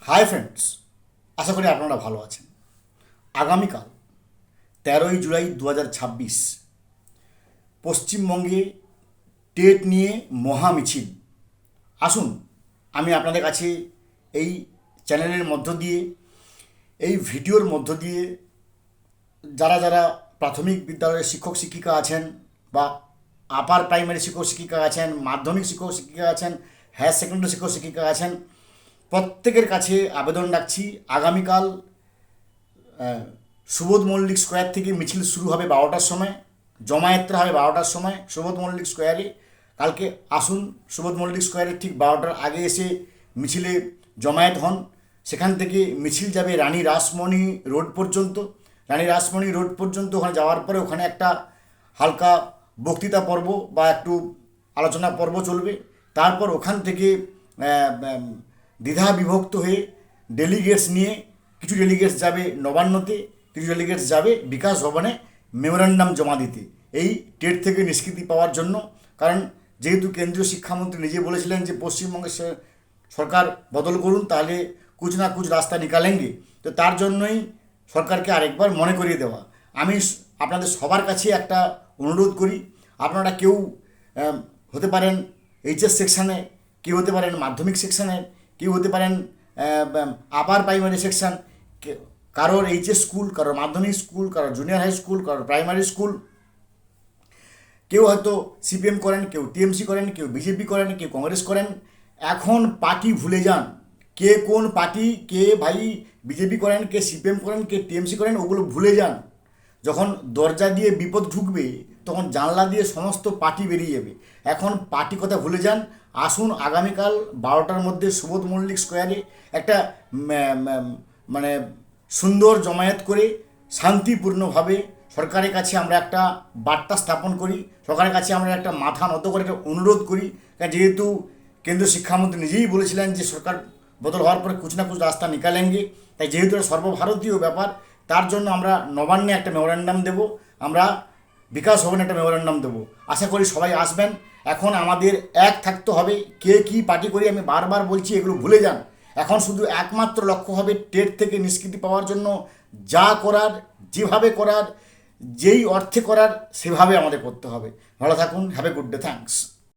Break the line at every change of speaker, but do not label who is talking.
Hi friends, আশা করি আপনারা ভালো আছেন। আগামীকাল 13ই জুলাই 2026 পশ্চিমবঙ্গে টেট নিয়ে মহা মিছিল। আসুন, আমি আপনাদের কাছে এই চ্যানেলের মধ্য দিয়ে, এই ভিডিওর মধ্য দিয়ে যারা যারা প্রাথমিক বিদ্যালয়ের শিক্ষক শিক্ষিকা আছেন বা আপার প্রাইমারি শিক্ষক শিক্ষিকা আছেন, মাধ্যমিক শিক্ষক শিক্ষিকা আছেন, হায়ার সেকেন্ডারি শিক্ষক শিক্ষিকা আছেন, প্রত্যেকের কাছে আবেদন রাখছি। আগামীকাল সুবোধ মল্লিক স্কোয়ার থেকে মিছিল শুরু হবে 12টার সময়, জমায়েতরা হবে 12টার সময় সুবোধ মল্লিক স্কোয়ারে। কালকে আসুন, সুবোধ মল্লিক স্কোয়ারে ঠিক 12টার আগে এসে মিছিলে জমায়েত হন। সেখান থেকে মিছিল যাবে রানী রাসমণি রোড পর্যন্ত। রানী রাসমণি রোড পর্যন্ত ওখানে যাওয়ার পরে ওখানে একটা হালকা বক্তৃতা পর্ব বা একটু আলোচনা পর্ব চলবে। তারপর ওখান থেকে দ্বিধা বিভক্ত হয়ে ডেলিগেটস নিয়ে কিছু ডেলিগেটস যাবে নবান্নতে, কিছু ডেলিগেটস যাবে বিকাশ ভবনে মেমোরান্ডাম জমা দিতে, এই টেট থেকে নিষ্কৃতি পাওয়ার জন্য। কারণ যেহেতু কেন্দ্রীয় শিক্ষামন্ত্রী নিজে বলেছিলেন যে পশ্চিমবঙ্গের সরকার বদল করুন, তাহলে কুছ না কুছ রাস্তা নিকালেঙ্গে, তো তার জন্যই সরকারকে আরেকবার মনে করিয়ে দেওয়া। আমি আপনাদের সবার কাছে একটা অনুরোধ করি, আপনারা কেউ হতে পারেন এইচএস সেকশানে, কেউ হতে পারেন মাধ্যমিক সেকশানে, কেউ হতে পারেন আপার প্রাইমারি সেকশান, কারোর এইচএস স্কুল, কারোর মাধ্যমিক স্কুল, কারোর জুনিয়র হাই স্কুল, কারোর প্রাইমারি স্কুল। কেউ হয়তো সিপিএম করেন, কেউ টিএমসি করেন, কেউ বিজেপি করেন, কেউ কংগ্রেস করেন। এখন পার্টি ভুলে যান, কে কোন পার্টি, কে ভাই বিজেপি করেন, কে সিপিএম করেন, কে টিএমসি করেন, ওগুলো ভুলে যান। যখন দরজা দিয়ে বিপদ ঢুকবে তখন জানলা দিয়ে সমস্ত পার্টি বেরিয়ে যাবে। এখন পার্টি কথা ভুলে যান। আসুন, আগামীকাল 12টার মধ্যে সুবোধ মল্লিক স্কোয়ারে একটা মানে সুন্দর জমায়েত করে শান্তিপূর্ণভাবে সরকারের কাছে আমরা একটা বার্তা স্থাপন করি, সরকারের কাছে আমরা একটা মাথা নত করে একটা অনুরোধ করি। কারণ যেহেতু কেন্দ্রীয় শিক্ষামন্ত্রী নিজেই বলেছিলেন যে সরকার বদল হওয়ার পরে কুছ না কুছ রাস্তা নিকালেঙ্গে, তাই যেহেতু এটা সর্বভারতীয় ব্যাপার, তার জন্য আমরা নবান্নে একটা মেমোরান্ডাম দেব, আমরা বিকাশ ভবনে একটা মেমোরান্ডাম দেবো। আশা করি সবাই আসবেন। এখন আমাদের এক থাকতে হবে, কে কী পার্টি করি আমি বারবার বলছি, এগুলো ভুলে যান। এখন শুধু একমাত্র লক্ষ্য হবে টেট থেকে নিষ্কৃতি পাওয়ার জন্য যা করার, যেভাবে করার, যেই অর্থে করার, সেভাবে আমাদের করতে হবে। ভালো থাকুন, have a good day, thanks.